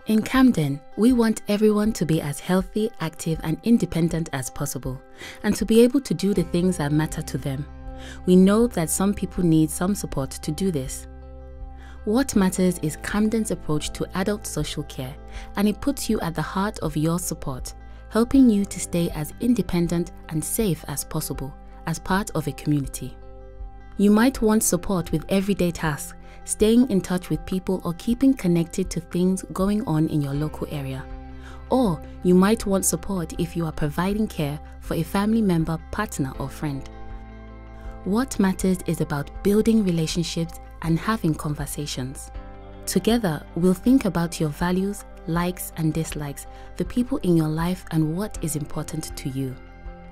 In Camden, we want everyone to be as healthy, active, and independent as possible, and to be able to do the things that matter to them. We know that some people need some support to do this. What Matters is Camden's approach to adult social care, and it puts you at the heart of your support, helping you to stay as independent and safe as possible as part of a community. You might want support with everyday tasks, staying in touch with people, or keeping connected to things going on in your local area. Or you might want support if you are providing care for a family member, partner, or friend. What Matters is about building relationships and having conversations. Together, we'll think about your values, likes and dislikes, the people in your life, and what is important to you.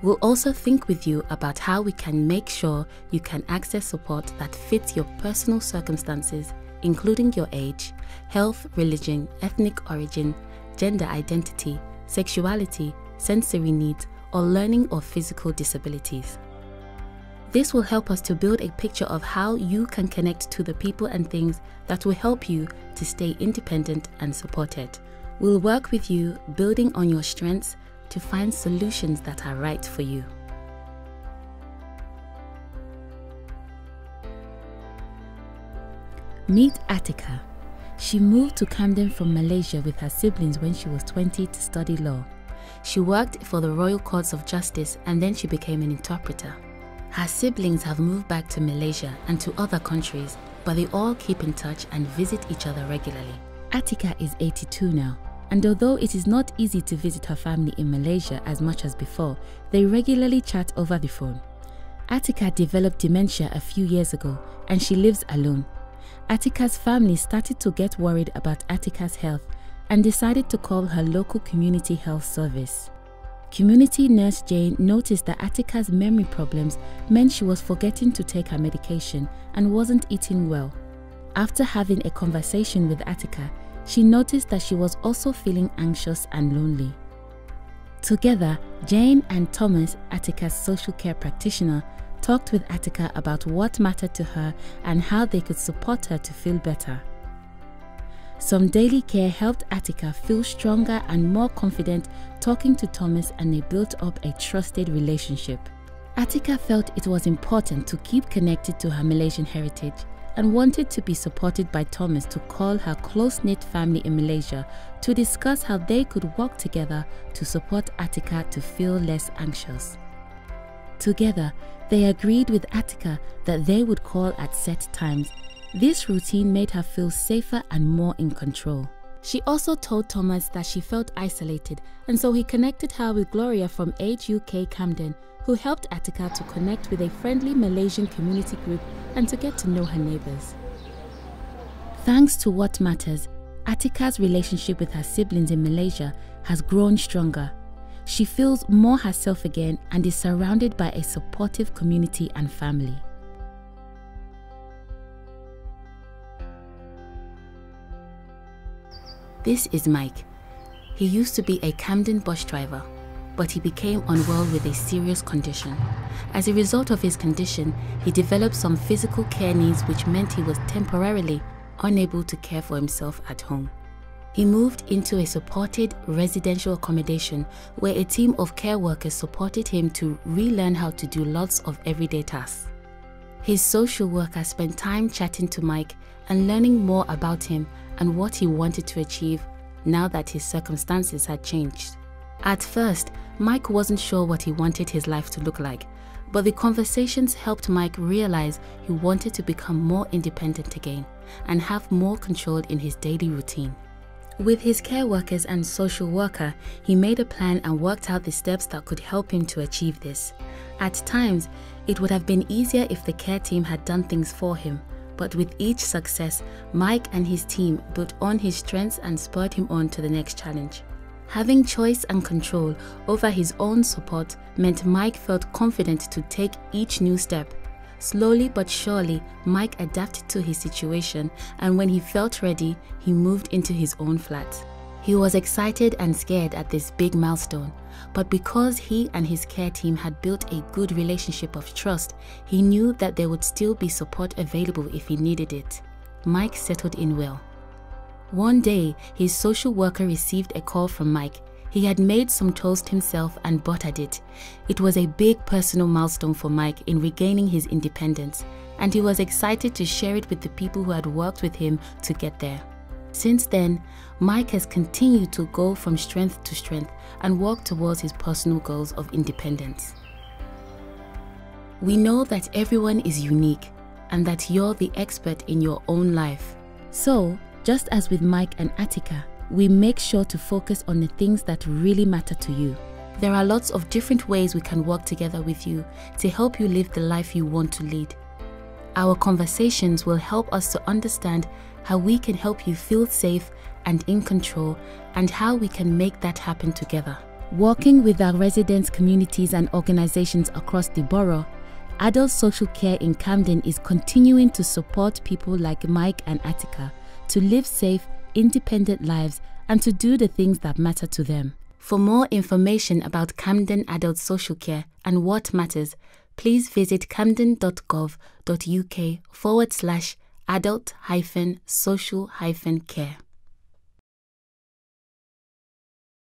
We'll also think with you about how we can make sure you can access support that fits your personal circumstances, including your age, health, religion, ethnic origin, gender identity, sexuality, sensory needs, or learning or physical disabilities. This will help us to build a picture of how you can connect to the people and things that will help you to stay independent and supported. We'll work with you, building on your strengths to find solutions that are right for you. Meet Attica. She moved to Camden from Malaysia with her siblings when she was 20 to study law. She worked for the Royal Courts of Justice and then she became an interpreter. Her siblings have moved back to Malaysia and to other countries, but they all keep in touch and visit each other regularly. Attica is 82 now, and although it is not easy to visit her family in Malaysia as much as before, they regularly chat over the phone. Attica developed dementia a few years ago and she lives alone. Attica's family started to get worried about Attica's health and decided to call her local community health service. Community nurse Jane noticed that Attica's memory problems meant she was forgetting to take her medication and wasn't eating well. After having a conversation with Attica, she noticed that she was also feeling anxious and lonely. Together, Jane and Thomas, Attica's social care practitioner, talked with Attica about what mattered to her and how they could support her to feel better. Some daily care helped Attica feel stronger and more confident talking to Thomas, and they built up a trusted relationship. Attica felt it was important to keep connected to her Malaysian heritage and wanted to be supported by Thomas to call her close-knit family in Malaysia to discuss how they could work together to support Attica to feel less anxious. Together, they agreed with Attica that they would call at set times. This routine made her feel safer and more in control. She also told Thomas that she felt isolated, and so he connected her with Gloria from Age UK Camden, who helped Attica to connect with a friendly Malaysian community group and to get to know her neighbors. Thanks to What Matters, Attica's relationship with her siblings in Malaysia has grown stronger. She feels more herself again and is surrounded by a supportive community and family. This is Mike. He used to be a Camden bus driver, but he became unwell with a serious condition. As a result of his condition, he developed some physical care needs, which meant he was temporarily unable to care for himself at home. He moved into a supported residential accommodation where a team of care workers supported him to relearn how to do lots of everyday tasks. His social worker spent time chatting to Mike and learning more about him and what he wanted to achieve now that his circumstances had changed. At first, Mike wasn't sure what he wanted his life to look like, but the conversations helped Mike realize he wanted to become more independent again and have more control in his daily routine. With his care workers and social worker, he made a plan and worked out the steps that could help him to achieve this. At times, it would have been easier if the care team had done things for him, but with each success, Mike and his team built on his strengths and spurred him on to the next challenge. Having choice and control over his own support meant Mike felt confident to take each new step. Slowly but surely, Mike adapted to his situation, and when he felt ready, he moved into his own flat. He was excited and scared at this big milestone, but because he and his care team had built a good relationship of trust, he knew that there would still be support available if he needed it. Mike settled in well. One day, his social worker received a call from Mike. He had made some toast himself and buttered it. It was a big personal milestone for Mike in regaining his independence, and he was excited to share it with the people who had worked with him to get there. Since then, Mike has continued to go from strength to strength and walk towards his personal goals of independence. We know that everyone is unique and that you're the expert in your own life. So, just as with Mike and Attica, we make sure to focus on the things that really matter to you. There are lots of different ways we can work together with you to help you live the life you want to lead. Our conversations will help us to understand how we can help you feel safe and in control, and how we can make that happen together. Working with our residents, communities and organizations across the borough, Adult Social Care in Camden is continuing to support people like Mike and Attica to live safe, independent lives and to do the things that matter to them. For more information about Camden Adult Social Care and what matters, please visit camden.gov.uk/adult-social-care.